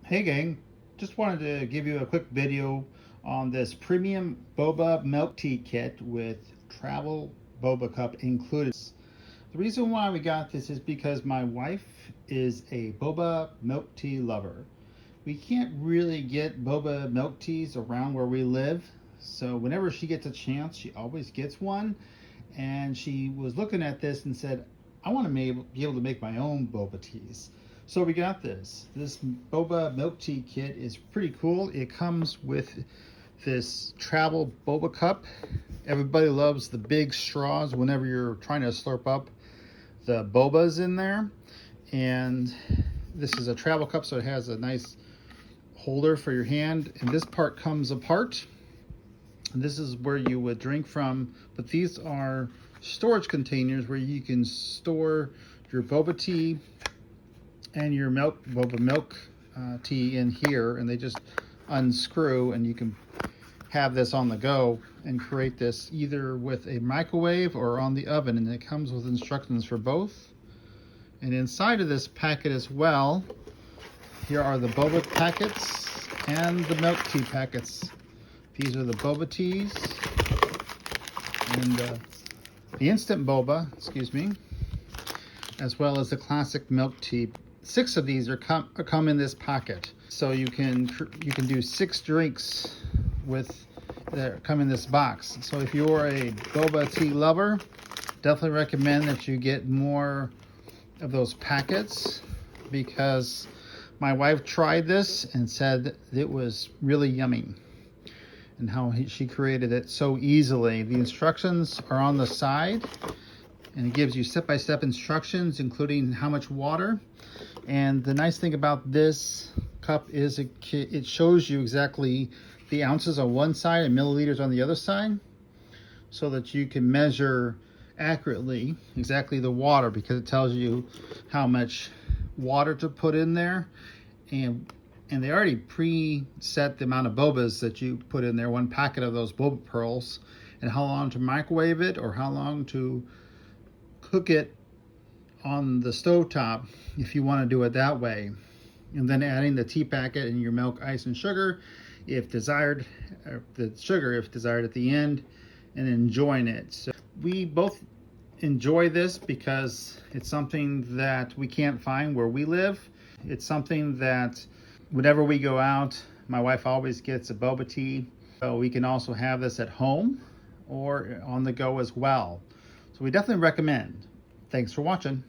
Hey gang, just wanted to give you a quick video on this premium boba milk tea kit with travel boba cup included. The reason why we got this is because my wife is a boba milk tea lover. We can't really get boba milk teas around where we live, so whenever she gets a chance, she always gets one. And she was looking at this and said, I want to be able to make my own boba teas. So we got this. This boba milk tea kit is pretty cool. It comes with this travel boba cup. Everybody loves the big straws whenever you're trying to slurp up the bobas in there. And this is a travel cup, so it has a nice holder for your hand. And this part comes apart. And this is where you would drink from, but these are storage containers where you can store your boba tea and your boba milk tea in here, and they just unscrew and you can have this on the go and create this either with a microwave or on the oven, and it comes with instructions for both. And inside of this packet as well, here are the boba packets and the milk tea packets. These are the boba teas and the instant boba, excuse me, as well as the classic milk tea. 6 of these come in this packet, so you can do 6 drinks with that come in this box. So if you're a boba tea lover, definitely recommend that you get more of those packets, because my wife tried this and said it was really yummy, and how she created it so easily. The instructions are on the side, and it gives you step-by-step instructions, including how much water. And the nice thing about this cup is it shows you exactly the ounces on one side and milliliters on the other side, so that you can measure accurately exactly the water, because it tells you how much water to put in there. And they already preset the amount of bobas that you put in there, 1 packet of those boba pearls, and how long to microwave it or how long to cook it on the stovetop if you want to do it that way. And then adding the tea packet and your milk, ice, and sugar if desired, or the sugar if desired at the end, and enjoying it. So we both enjoy this because it's something that we can't find where we live. It's something that whenever we go out, my wife always gets a boba tea. So we can also have this at home or on the go as well. So we definitely recommend. Thanks for watching.